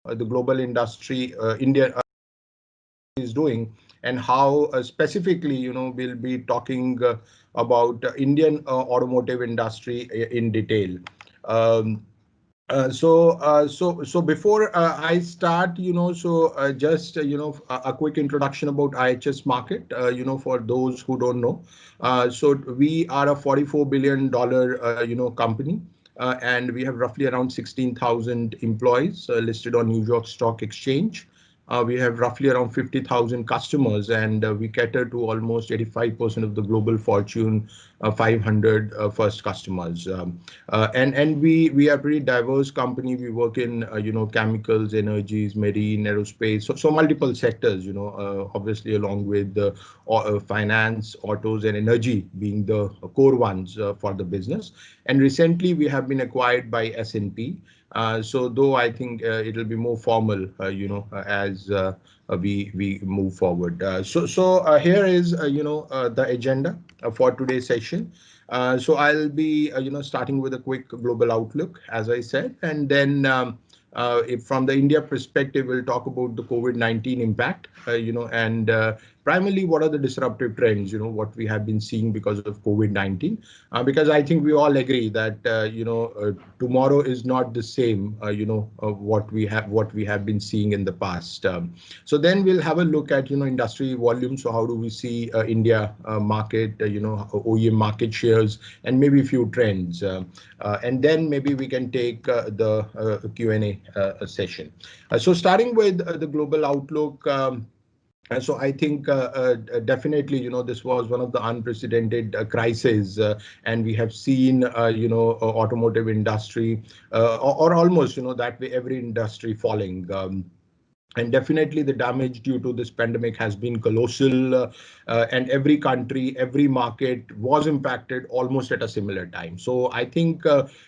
the global industry, India is doing, and how specifically, we'll be talking about Indian automotive industry in detail. Um, so before I start, just a quick introduction about IHS Market. For those who don't know, so we are a $44 billion company, and we have roughly around 16,000 employees listed on New York Stock Exchange. We have roughly around 50,000 customers, and we cater to almost 85% of the global Fortune 500 first customers. And we are a pretty diverse company. We work in chemicals, energies, marine, aerospace, so multiple sectors. Obviously along with finance, autos, and energy being the core ones for the business. And recently we have been acquired by S&P. So though I think it'll be more formal, as we move forward. So here is the agenda for today's session. So I'll be starting with a quick global outlook, as I said, and then if from the India perspective, we'll talk about the COVID-19 impact, and primarily what are the disruptive trends, what we have been seeing because of COVID-19, because I think we all agree that tomorrow is not the same, what we have been seeing in the past. So then we'll have a look at industry volume. So how do we see India market, OEM market shares, and maybe a few trends, and then maybe we can take the Q&A session. So starting with the global outlook. So I think definitely, this was one of the unprecedented crises, and we have seen, automotive industry, or almost, that way, every industry falling. And definitely the damage due to this pandemic has been colossal, and every country, every market was impacted almost at a similar time. So I think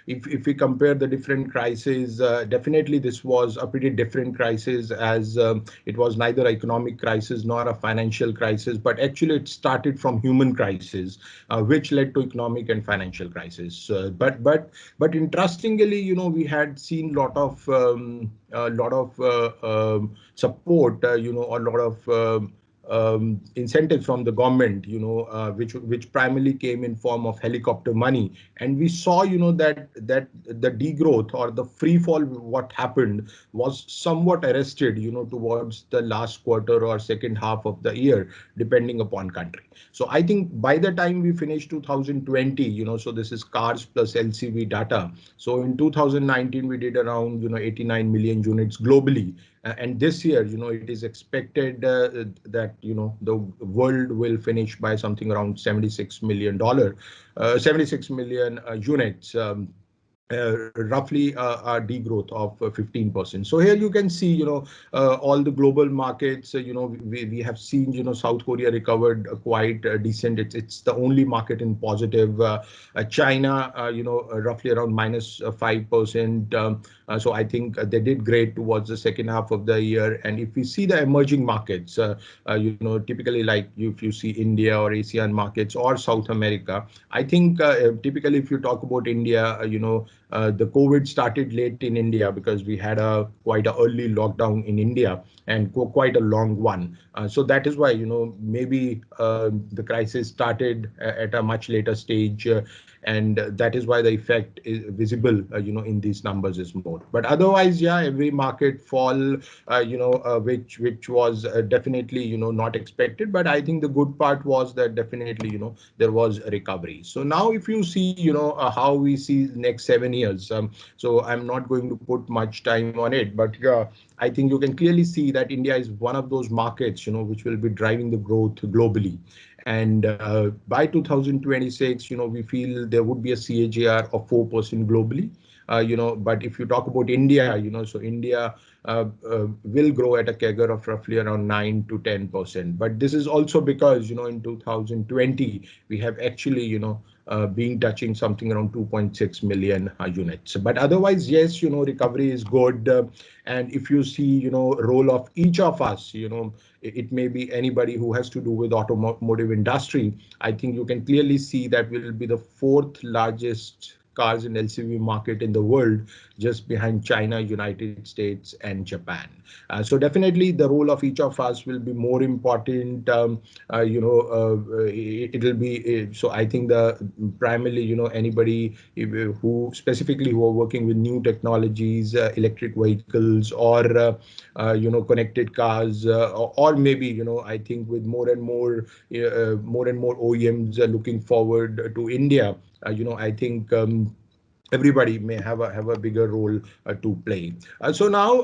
if we compare the different crises, definitely this was a pretty different crisis, as it was neither economic crisis nor a financial crisis, but actually it started from human crisis, which led to economic and financial crisis. But interestingly, we had seen a lot of support, a lot of incentives from the government, which primarily came in form of helicopter money. And we saw, that the degrowth or the free fall, what happened was somewhat arrested, towards the last quarter or second half of the year, depending upon country. So I think by the time we finished 2020, so this is cars plus LCV data. So in 2019, we did around, 89 million units globally. And this year, it is expected that, the world will finish by something around $76 million, 76 million units. Roughly a degrowth of 15%. So here you can see, all the global markets, we have seen, South Korea recovered quite decent. It's the only market in positive. China, roughly around minus 5%. So I think they did great towards the second half of the year. And if we see the emerging markets, typically like if you see India or ASEAN markets or South America, I think typically if you talk about India, the COVID started late in India because we had quite an early lockdown in India, and quite a long one. So that is why, maybe the crisis started at a much later stage, and that is why the effect is visible, in these numbers is more. But otherwise, yeah, every market fall, which was definitely, not expected. But I think the good part was that definitely, there was a recovery. So now if you see, how we see next 7 years, so I'm not going to put much time on it, but I think you can clearly see that India is one of those markets, which will be driving the growth globally. And by 2026, we feel there would be a CAGR of 4% globally. But if you talk about India, so India will grow at a CAGR of roughly around 9 to 10%. But this is also because, in 2020, we have actually, being touching something around 2.6 million units. But otherwise, yes, recovery is good. And if you see, role of each of us, it may be anybody who has to do with automotive industry. I think you can clearly see that we will be the fourth largest cars and LCV market in the world, just behind China, United States, and Japan. So definitely the role of each of us will be more important. It'll be so I think the primarily, anybody who specifically who are working with new technologies, electric vehicles, or connected cars, or maybe, I think with more and more OEMs looking forward to India. I think everybody may have a bigger role to play. So now,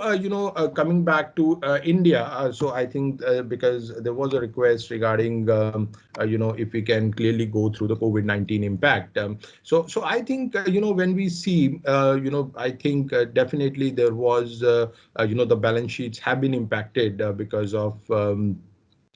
coming back to India. So I think because there was a request regarding, if we can clearly go through the COVID-19 impact. So I think, when we see, I think definitely there was, the balance sheets have been impacted because of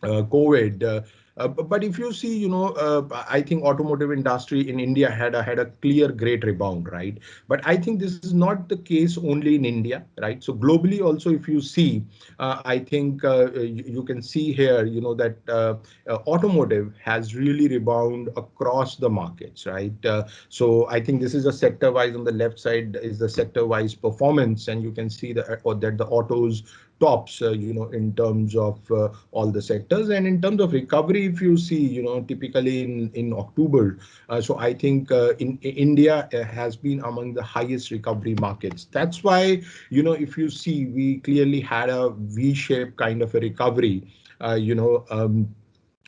COVID. But if you see, I think automotive industry in India had a clear great rebound, right? But I think this is not the case only in India, right? So globally also, if you see, I think you can see here, that automotive has really rebound across the markets, right? So I think this is a sector-wise. On the left side is the sector-wise performance, and you can see that the autos tops, in terms of all the sectors. And in terms of recovery, if you see, typically in October, so I think India has been among the highest recovery markets. That's why, if you see, we clearly had a V-shaped kind of a recovery,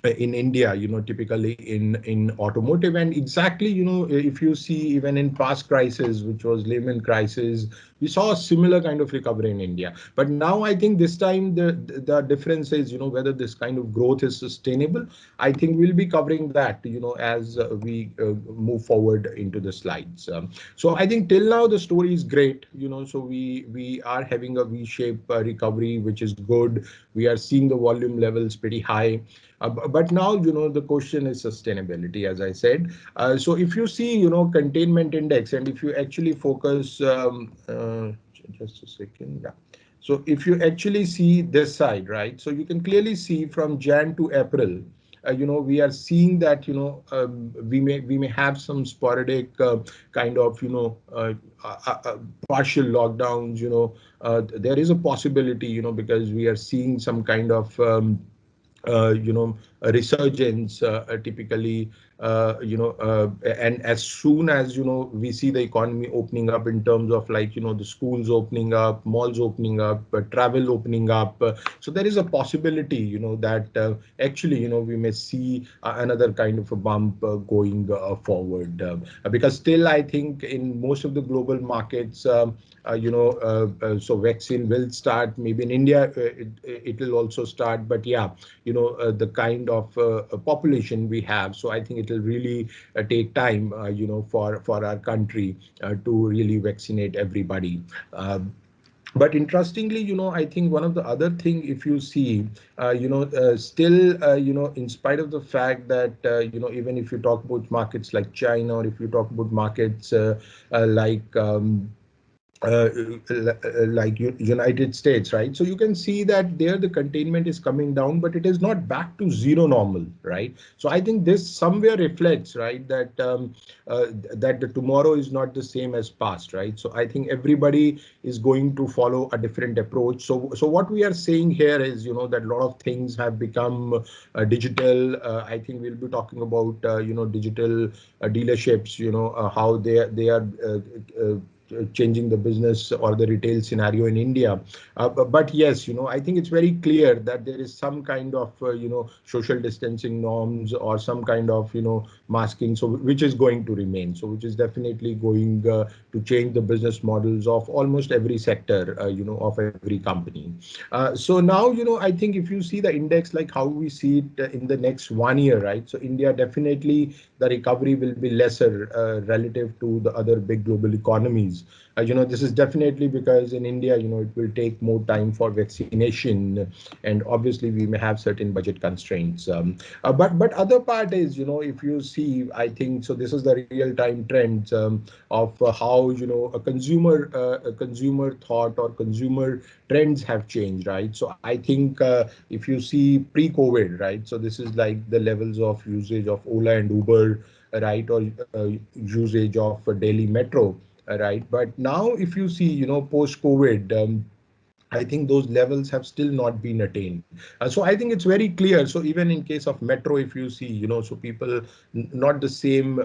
in India, typically in automotive. And exactly, if you see, even in past crisis, which was Lehman crisis, we saw a similar kind of recovery in India. But now I think this time the difference is, whether this kind of growth is sustainable. I think we'll be covering that, as we move forward into the slides. So I think till now the story is great, so we are having a V-shaped recovery, which is good. We are seeing the volume levels pretty high. But now, the question is sustainability, as I said. So if you see, containment index, and if you actually focus, just a second, yeah. So if you actually see this side, right? So you can clearly see from Jan to April, we are seeing that, we may have some sporadic kind of, partial lockdowns. There is a possibility, because we are seeing some kind of a resurgence, typically, and as soon as, we see the economy opening up in terms of, like, the schools opening up, malls opening up, travel opening up. So there is a possibility, that actually, we may see another kind of a bump going forward. Because still, I think in most of the global markets, so vaccine will start. Maybe in India, it will also start. But yeah, the kind of population we have. So I think it will really take time, for our country to really vaccinate everybody. But interestingly, I think one of the other thing, if you see, still, in spite of the fact that, even if you talk about markets like China, or if you talk about markets like uh, like United States, right? So you can see that there the containment is coming down, but it is not back to zero normal, right? So I think this somewhere reflects, right, that that the tomorrow is not the same as past, right? So I think everybody is going to follow a different approach. So what we are saying here is, that a lot of things have become digital. I think we'll be talking about digital dealerships, how they are changing the business or the retail scenario in India. But yes, I think it's very clear that there is some kind of, social distancing norms, or some kind of, masking, so which is going to remain. So which is definitely going to change the business models of almost every sector, of every company. So now, I think if you see the index, like how we see it in the next 1 year, right? So India definitely, the recovery will be lesser relative to the other big global economies. This is definitely because in India, it will take more time for vaccination, and obviously we may have certain budget constraints. But other part is, if you see, I think so. This is the real time trends of how, a consumer thought or consumer trends have changed, right? So I think if you see pre-COVID, right? So this is like the levels of usage of Ola and Uber, right, or usage of Delhi metro, right. But now if you see, post COVID, I think those levels have still not been attained. So I think it's very clear. So even in case of metro, if you see, so people, not the same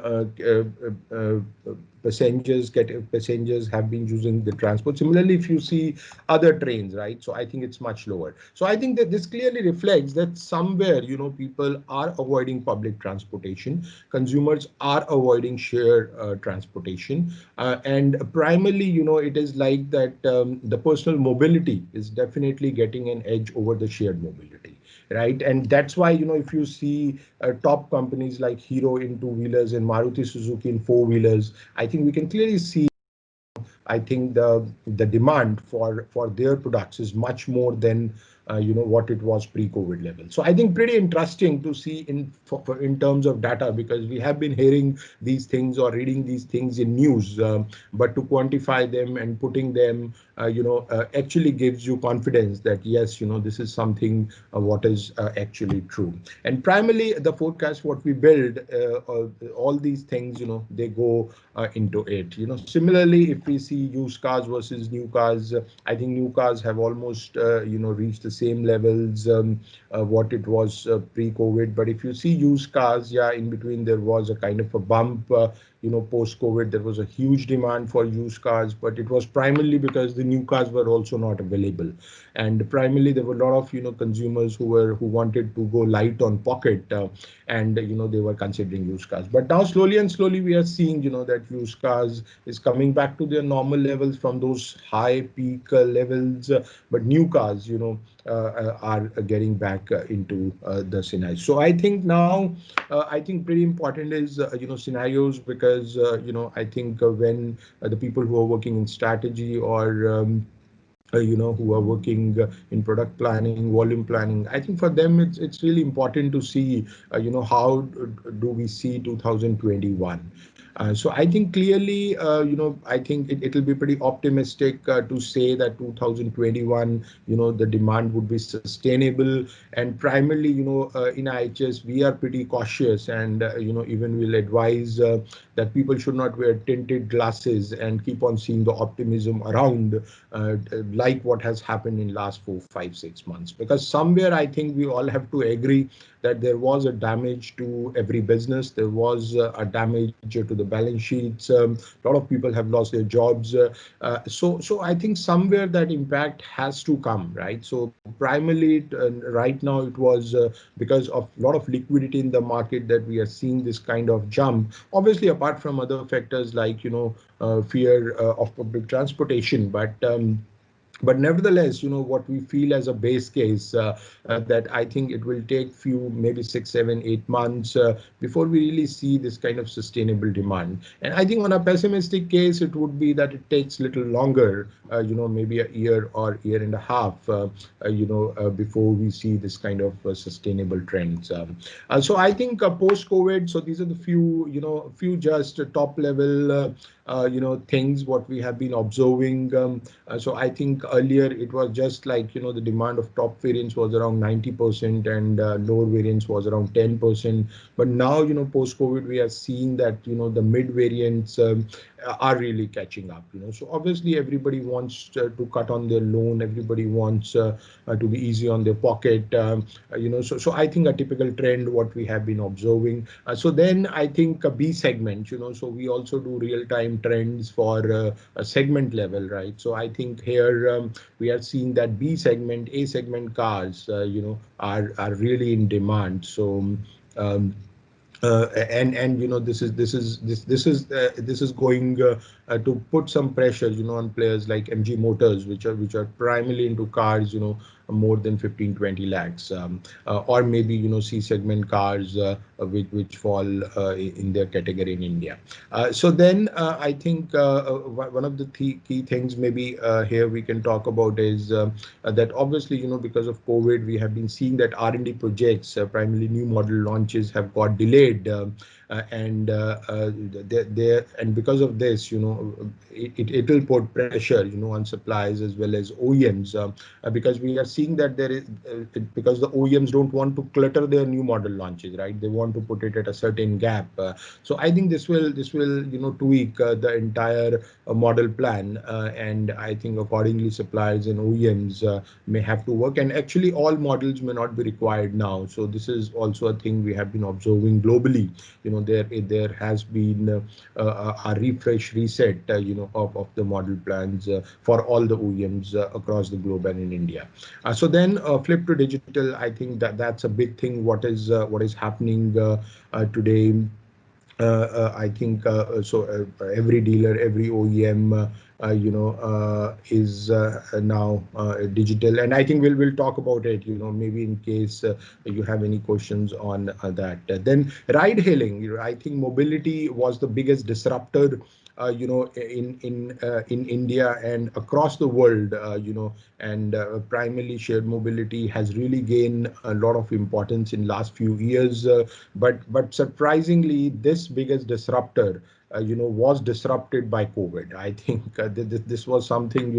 passengers have been using the transport. Similarly, if you see other trains, right? So I think it's much lower. So I think that this clearly reflects that somewhere, people are avoiding public transportation. Consumers are avoiding share transportation. And primarily, it is like that the personal mobility is definitely getting an edge over the shared mobility, right? And that's why, if you see top companies like Hero in two-wheelers and Maruti Suzuki in four-wheelers, I think we can clearly see, I think the demand for their products is much more than what it was pre-COVID level. So I think pretty interesting to see in terms of data, because we have been hearing these things or reading these things in news, but to quantify them and putting them, actually gives you confidence that yes, this is something what is actually true. And primarily the forecast what we build, all these things, they go into it. Similarly, if we see used cars versus new cars, I think new cars have almost reached the same levels what it was pre-COVID. But if you see used cars, yeah, in between there was a kind of a bump. Post-COVID, there was a huge demand for used cars, but it was primarily because the new cars were also not available, and primarily there were a lot of consumers who wanted to go light on pocket, and they were considering used cars. But now slowly and slowly we are seeing that used cars is coming back to their normal levels from those high peak levels, but new cars are getting back into the scenario. So I think now I think pretty important is scenarios, because I think when the people who are working in strategy, or who are working in product planning, volume planning, I think for them it's really important to see how do we see 2021. So I think clearly, I think it'll be pretty optimistic to say that 2021, the demand would be sustainable. And primarily, in IHS, we are pretty cautious, and, even will advise that people should not wear tinted glasses and keep on seeing the optimism around, like what has happened in last 4, 5, 6 months. Because somewhere I think we all have to agree that there was a damage to every business. There was a damage to the balance sheets. A lot of people have lost their jobs. So I think somewhere that impact has to come, right? So primarily, right now it was because of a lot of liquidity in the market that we are seeing this kind of jump. Obviously, apart from other factors like fear of public transportation, but nevertheless, what we feel as a base case, that I think it will take few, maybe 6, 7, 8 months before we really see this kind of sustainable demand. And I think on a pessimistic case, it would be that it takes little longer, maybe a year or year and a half, before we see this kind of sustainable trends. So I think post-COVID, so these are the few just top level, things what we have been observing. So I think earlier it was just like, the demand of top variants was around 90% and lower variants was around 10%. But now, post-COVID, we are seeing that, the mid variants are really catching up. So obviously everybody wants to cut on their loan. Everybody wants to be easy on their pocket. So I think a typical trend what we have been observing. So then I think a B segment, so we also do real-time trends for a segment level, right? So I think here we are seeing that B segment, A segment cars, are really in demand. So um, and this is going to put some pressure on players like MG Motors, which are primarily into cars, more than 15, 20 lakhs, or maybe C segment cars, which fall in their category in India. So then I think one of the key things maybe here we can talk about is that obviously, because of COVID, we have been seeing that R&D projects, primarily new model launches, have got delayed. and because of this, it will put pressure, on suppliers as well as OEMs, because we are seeing that there is because the OEMs don't want to clutter their new model launches, right? They want to put it at a certain gap. So I think this will tweak the entire model plan, and I think accordingly suppliers and OEMs may have to work. And actually, all models may not be required now. So this is also a thing we have been observing globally. There has been a refresh reset, of the model plans for all the OEMs across the globe and in India. So then flip to digital. I think that's a big thing. What is happening today? I think every dealer, every OEM, is now digital, and I think we'll talk about it. Maybe in case you have any questions on that. Then ride hailing. I think mobility was the biggest disruptor. In India and across the world. And primarily shared mobility has really gained a lot of importance in last few years. But surprisingly, this biggest disruptor, was disrupted by COVID. I think this was something,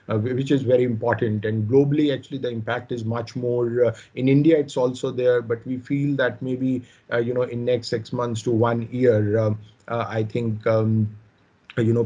which is very important. And globally, actually, the impact is much more. In India, it's also there, but we feel that maybe, in next 6 months to 1 year, I think.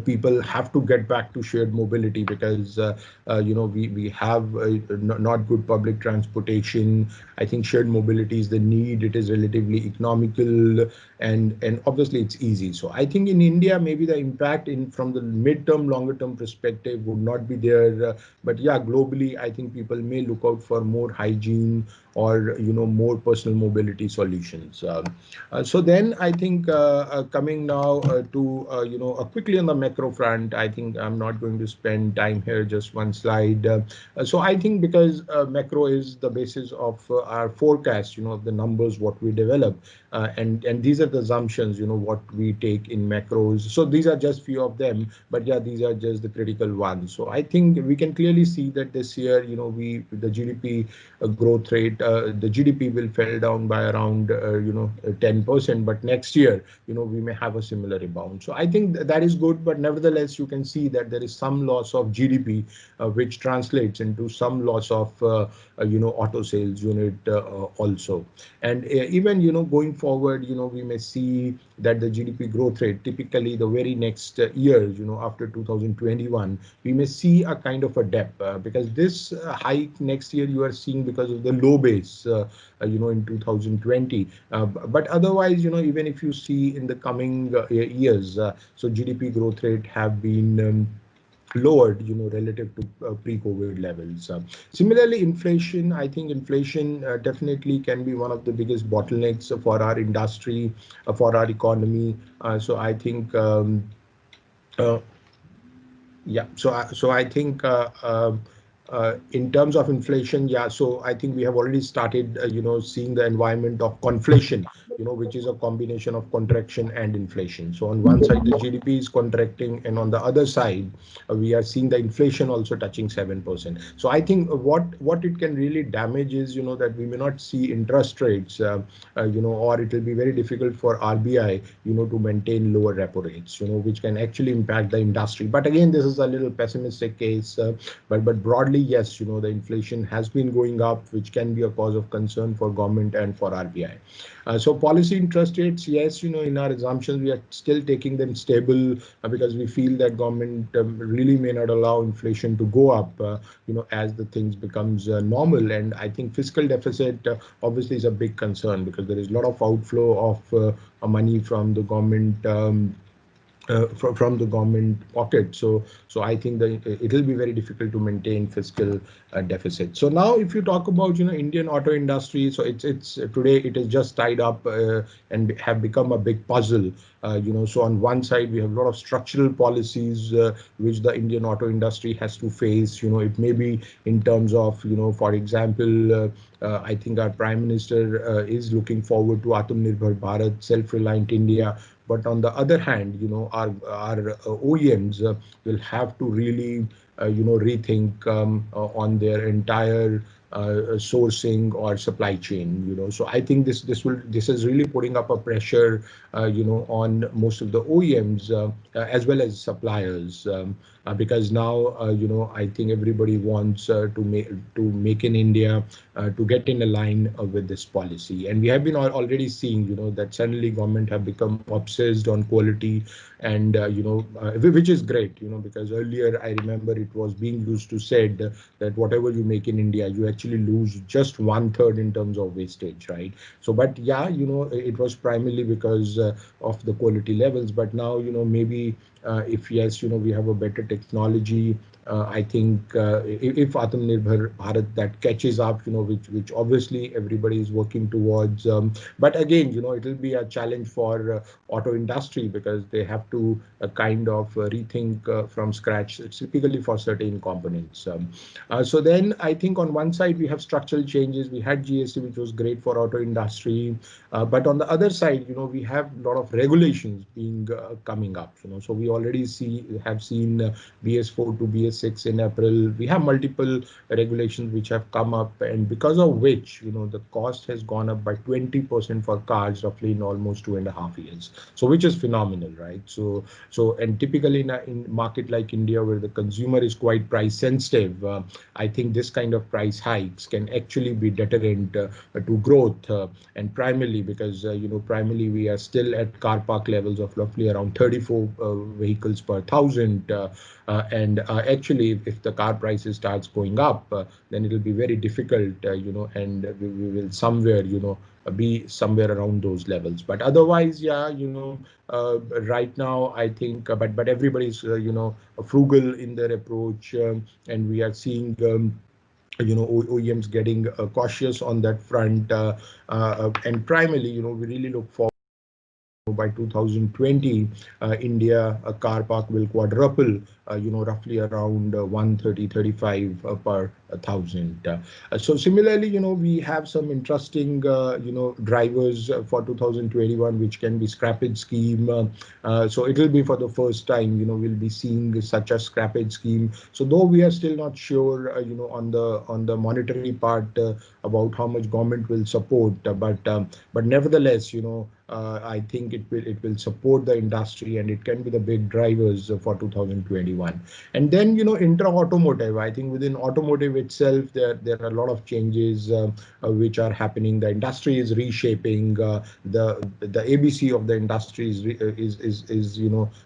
People have to get back to shared mobility because we have not good public transportation. I think shared mobility is the need. It is relatively economical, and obviously it's easy. So I think in India maybe the impact in from the mid-term, longer-term perspective would not be there. But yeah, globally I think people may look out for more hygiene or more personal mobility solutions. So then I think coming now to quickly on the macro front, I think I'm not going to spend time here. Just one slide. So I think because macro is the basis of our forecast, the numbers what we develop, and these are the assumptions, what we take in macros. So these are just few of them, but yeah, these are just the critical ones. So I think we can clearly see that this year, the GDP growth rate, the GDP will fell down by around 10%, but next year, we may have a similar rebound. So I think that is good, but nevertheless, you can see that there is some loss of GDP, which translates into some loss of auto sales unit also. And even going forward, we may see that the GDP growth rate, typically the very next years, after 2021, we may see a kind of a dip, because this hike next year you are seeing because of the low base, in 2020. But otherwise, even if you see in the coming years, so GDP growth rate have been lowered, relative to pre-COVID levels. Similarly, inflation, I think inflation definitely can be one of the biggest bottlenecks for our industry, for our economy. So I think uh, yeah, so I think in terms of inflation, yeah, so I think we have already started, seeing the environment of conflation, which is a combination of contraction and inflation. So on one side, the GDP is contracting, and on the other side, we are seeing the inflation also touching 7%. So I think what it can really damage is, that we may not see interest rates, or it will be very difficult for RBI, to maintain lower repo rates, which can actually impact the industry. But again, this is a little pessimistic case. But broadly, yes, the inflation has been going up, which can be a cause of concern for government and for RBI. So policy interest rates, yes, in our assumptions, we are still taking them stable, because we feel that government really may not allow inflation to go up, as the things becomes normal. And I think fiscal deficit obviously is a big concern, because there is a lot of outflow of money from the government. From the government pocket. So I think that it will be very difficult to maintain fiscal deficit. So now if you talk about Indian auto industry, so it's today it is just tied up and have become a big puzzle. So on one side we have a lot of structural policies which the Indian auto industry has to face. It may be in terms of, for example, I think our Prime Minister is looking forward to Atmanirbhar Bharat, self-reliant India. But on the other hand, our OEMs will have to really, rethink on their entire sourcing or supply chain. So I think this is really putting up a pressure, on most of the OEMs, as well as suppliers, because now, I think everybody wants to make in India, to get in a line with this policy. And we have been already seeing, that suddenly government have become obsessed on quality, and which is great, because earlier I remember it was being used to said that whatever you make in India, you actually lose just one third in terms of wastage, right? So, but yeah, it was primarily because of the quality levels. But now, maybe if yes, we have a better technology. I think if Atmanirbhar Bharat that catches up, which obviously everybody is working towards. But again, it will be a challenge for auto industry, because they have to kind of rethink from scratch, typically for certain components. So then I think on one side we have structural changes. We had GST, which was great for auto industry, but on the other side, we have a lot of regulations being coming up. So we already have seen BS4 to BS6 in April. We have multiple regulations which have come up, and because of which, the cost has gone up by 20% for cars, roughly in almost 2.5 years. So which is phenomenal, right? So and typically in market like India, where the consumer is quite price sensitive, I think this kind of price hikes can actually be deterrent to growth, and primarily because primarily we are still at car park levels of roughly around 34 vehicles per thousand, and actually if the car prices starts going up, then it will be very difficult, and we will somewhere, be somewhere around those levels. But otherwise, yeah, right now I think, but everybody's frugal in their approach, and we are seeing. OEMs getting cautious on that front, and primarily, we really look forward. By 2020, India car park will quadruple, roughly around 130-35 per thousand. So similarly, we have some interesting, drivers for 2021, which can be scrappage scheme. So it will be for the first time, we'll be seeing such a scrappage scheme. So though we are still not sure, on the monetary part, about how much government will support, but nevertheless, I think it will support the industry, and it can be the big drivers for 2021. And then, intra automotive, I think within automotive itself, there are a lot of changes which are happening. The industry is reshaping. The ABC of the industry is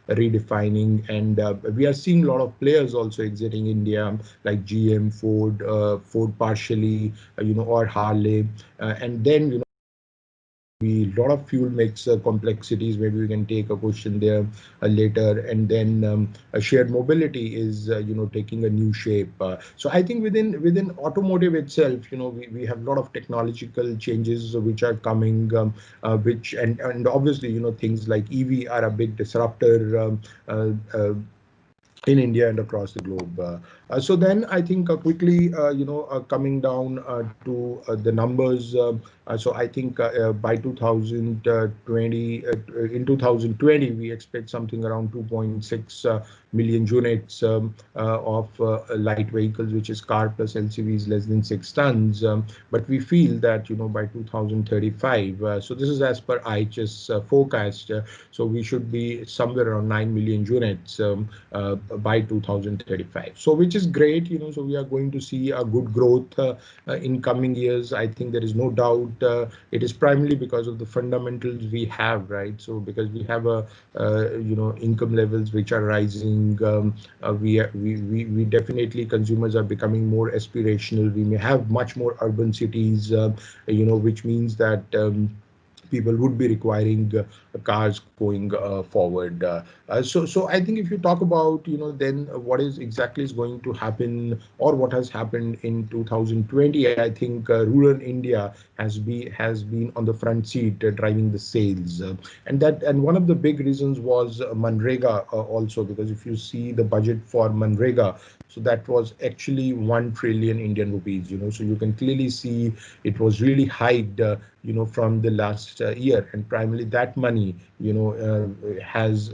redefining, and we are seeing a lot of players also exiting India, like GM, Ford partially, or Harley, and then, be a lot of fuel mix complexities. Maybe we can take a question there later. And then shared mobility is taking a new shape. So I think within automotive itself, we have a lot of technological changes which are coming, which and obviously, things like EV are a big disruptor. In India and across the globe. So then I think quickly, coming down to the numbers. So I think by 2020, in 2020, we expect something around 2.6 million units of light vehicles, which is car plus LCVs less than 6 tons. But we feel that, by 2035, so this is as per IHS forecast, so we should be somewhere around 9 million units by 2035. So which is great, so we are going to see a good growth in coming years. I think there is no doubt. It is primarily because of the fundamentals we have, right? So because we have income levels which are rising, we definitely, consumers are becoming more aspirational. We may have much more urban cities, which means that people would be requiring cars going forward. So I think if you talk about, then what is exactly is going to happen, or what has happened in 2020, I think rural India has been on the front seat driving the sales, and one of the big reasons was Manrega also, because if you see the budget for Manrega, so that was actually 1 trillion Indian rupees. So you can clearly see it was really hiked from the last year, and primarily that money, has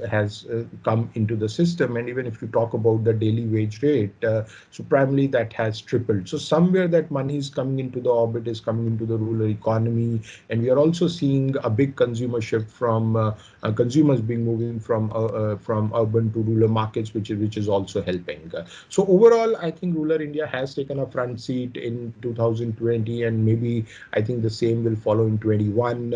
come into the system. And even if you talk about the daily wage rate, so primarily that has tripled. So somewhere that money is coming into the orbit, is coming into the rural economy, and we are also seeing a big consumer shift from consumers being moving from urban to rural markets, which is also helping. So overall, I think rural India has taken a front seat in 2020, and maybe I think the same will follow in 21.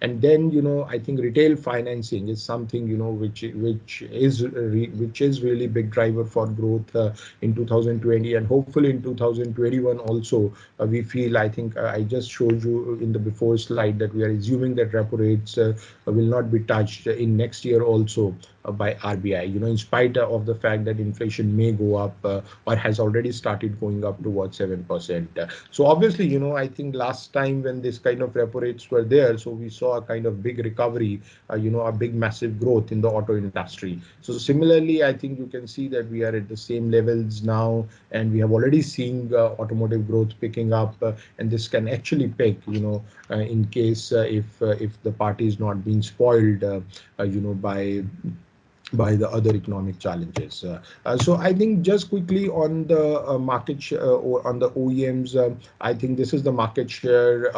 And then, I think retail financing is something, which is really big driver for growth in 2020, and hopefully in 2021 also. We feel, I think, I just showed you in the before slide that we are assuming that repo rates will not be touched in next year also by RBI, in spite of the fact that inflation may go up or has already started going up towards 7%. So obviously, I think last time when this kind of repo rates were there, so we saw a kind of big recovery, a big massive growth in the auto industry. So similarly, I think you can see that we are at the same levels now, and we have already seen automotive growth picking up, and this can actually pick, in case if the party is not being spoiled, by the other economic challenges. So I think just quickly on the market share or on the OEMs, I think this is the market share.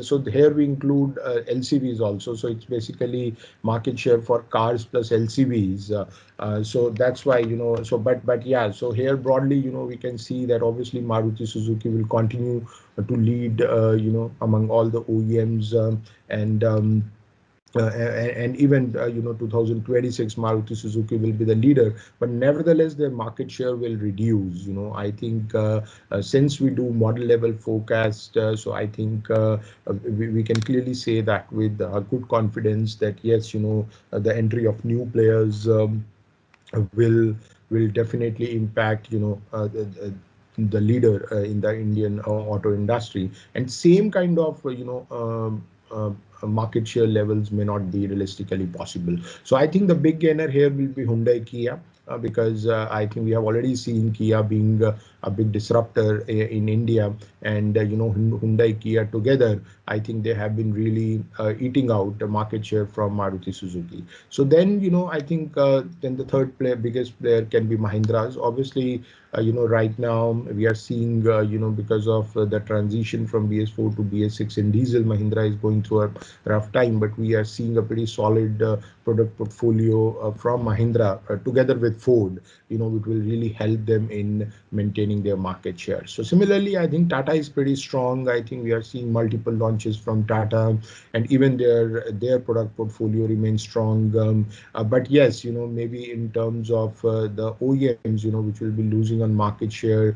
So here we include LCVs also. So it's basically market share for cars plus LCVs. So that's why, so but yeah, so here broadly, we can see that obviously Maruti Suzuki will continue to lead, among all the OEMs, and even 2026 Maruti Suzuki will be the leader, but nevertheless their market share will reduce. I think since we do model level forecast, so I think we can clearly say that with good confidence that yes, the entry of new players will definitely impact, the leader in the Indian auto industry. And same kind of market share levels may not be realistically possible. So I think the big gainer here will be Hyundai Kia, because I think we have already seen Kia being a big disruptor in India, and Hyundai Kia together, I think they have been really eating out the market share from Maruti Suzuki. So then, I think then the third player, biggest player, can be Mahindra's. Obviously, right now we are seeing, because of the transition from BS4 to BS6 in diesel, Mahindra is going through a rough time, but we are seeing a pretty solid product portfolio from Mahindra together with Ford, which will really help them in maintaining their market share. So similarly, I think Tata is pretty strong. I think we are seeing multiple launches from Tata, and even their product portfolio remains strong. But yes, maybe in terms of the OEMs, which will be losing on market share,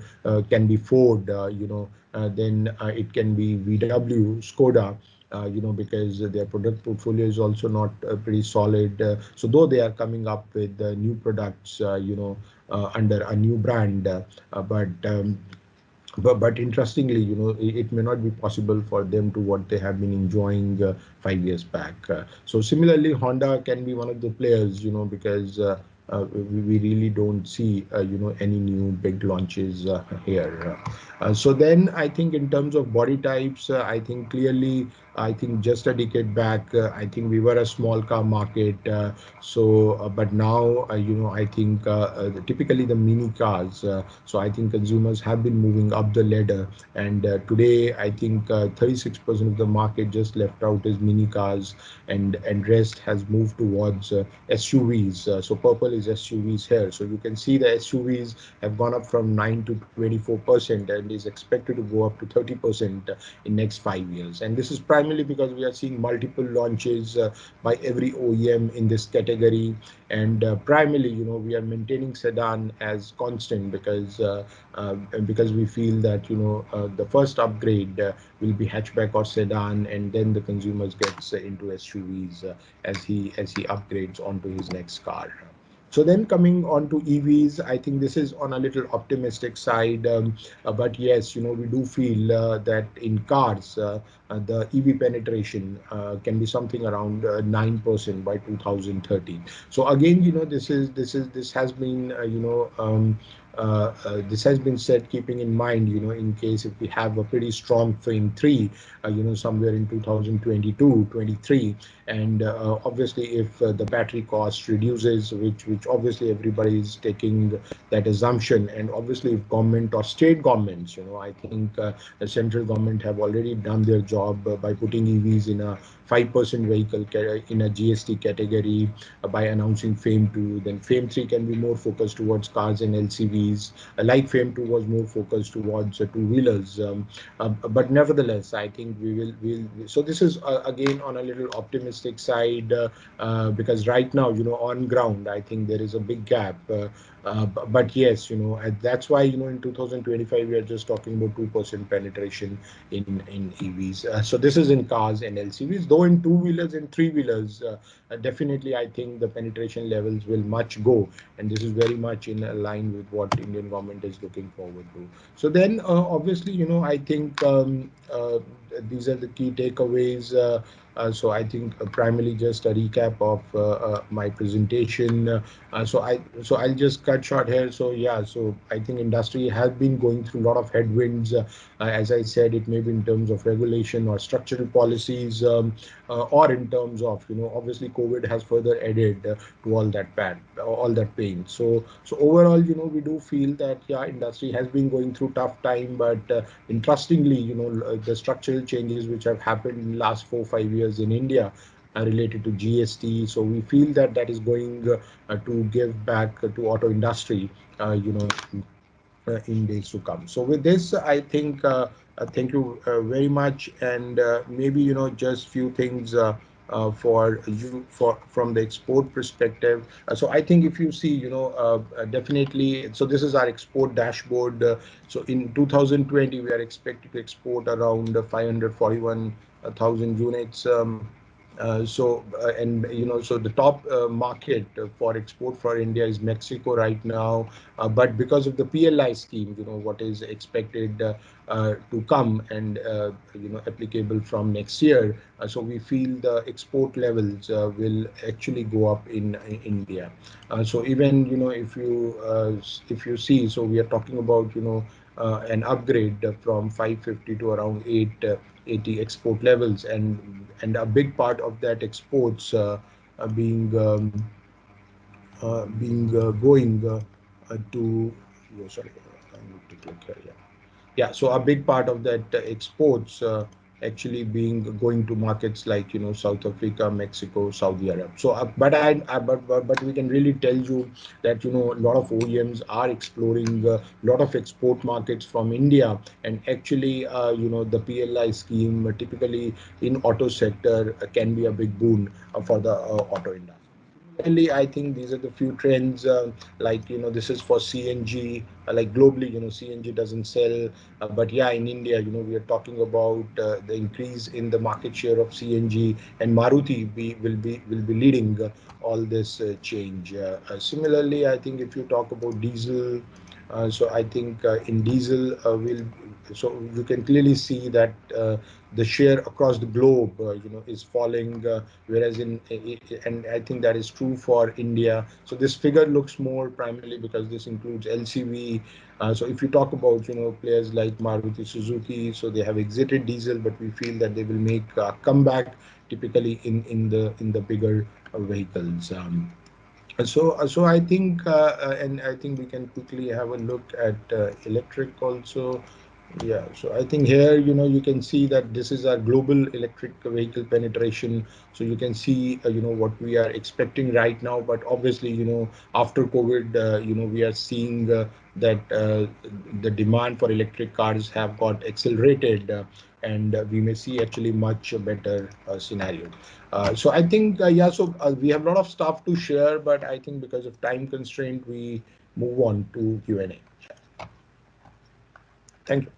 can be Ford, then it can be VW, Skoda, because their product portfolio is also not pretty solid. So though they are coming up with new products, under a new brand, but interestingly, it may not be possible for them to what they have been enjoying 5 years back. So similarly, Honda can be one of the players, because we really don't see, any new big launches here. So then I think in terms of body types, I think clearly, I think just a decade back, I think we were a small car market. But now, I think typically the mini cars. So I think consumers have been moving up the ladder, and today I think 36% of the market just left out is mini cars, and rest has moved towards SUVs. So purple is SUVs here. So you can see the SUVs have gone up from 9 to 24% and is expected to go up to 30% in next 5 years. And this is primarily because we are seeing multiple launches by every OEM in this category. And primarily, we are maintaining sedan as constant because we feel that the first upgrade will be hatchback or sedan, and then the consumers gets into SUVs as he upgrades onto his next car. So then coming on to EVs, I think this is on a little optimistic side, but yes, we do feel that in cars, the EV penetration can be something around 9% by 2030. So again, this has been this has been said keeping in mind, in case if we have a pretty strong frame 3, somewhere in 2022, 23, and obviously if the battery cost reduces, which obviously everybody is taking that assumption, and obviously if government or state governments, I think the central government have already done their job by putting EVs in a 5% vehicle in a GST category by announcing FAME 2. Then FAME 3 can be more focused towards cars and LCVs, like FAME 2 was more focused towards two-wheelers. But nevertheless, I think so this is again on a little optimistic side, because right now, on ground, I think there is a big gap. But yes, that's why, in 2025, we are just talking about 2% penetration in EVs. So this is in cars and LCVs, though in two-wheelers and three-wheelers, definitely I think the penetration levels will much go, and this is very much in line with what Indian government is looking forward to. So then, obviously, I think these are the key takeaways. So I think primarily just a recap of my presentation. So I'll just cut short here. So yeah, so I think industry has been going through a lot of headwinds. As I said, it may be in terms of regulation or structural policies, or in terms of, obviously COVID has further added to all that pain. So overall, we do feel that yeah, industry has been going through tough time, but interestingly, the structural changes which have happened in the last 4 5 years in India are related to GST. So we feel that that is going to give back to auto industry, in days to come. So with this, I think thank you very much, and maybe just few things for you for from the export perspective. So I think if you see, definitely. So this is our export dashboard. So in 2020, we are expected to export around 541,000 units. And so the top market for export for India is Mexico right now, but because of the PLI scheme, what is expected to come and applicable from next year, so we feel the export levels will actually go up in India. So even if you see, so we are talking about an upgrade from 550 to around 880 export levels, and a big part of that exports being going to sorry, I need to click here. Yeah, so a big part of that exports actually being going to markets like South Africa, Mexico, Saudi Arab. So but we can really tell you that a lot of OEMs are exploring a lot of export markets from India, and actually the PLI scheme typically in auto sector can be a big boon for the auto industry. Similarly, I think these are the few trends, like this is for CNG. Like globally, CNG doesn't sell, but yeah, in India, we are talking about the increase in the market share of CNG, and Maruti will be leading all this change. Similarly, I think if you talk about diesel, so I think in diesel will so you can clearly see that the share across the globe, is falling, whereas and I think that is true for India. So this figure looks more primarily because this includes LCV. So if you talk about players like Maruti Suzuki, so they have exited diesel, but we feel that they will make a comeback typically in the bigger vehicles. So I think, and I think we can quickly have a look at electric also. Yeah, so I think here, you can see that this is our global electric vehicle penetration. So you can see, what we are expecting right now. But obviously, after COVID, we are seeing that the demand for electric cars have got accelerated, and we may see actually much better scenario. So I think, yeah, so we have a lot of stuff to share, but I think because of time constraint, we move on to Q&A. Thank you.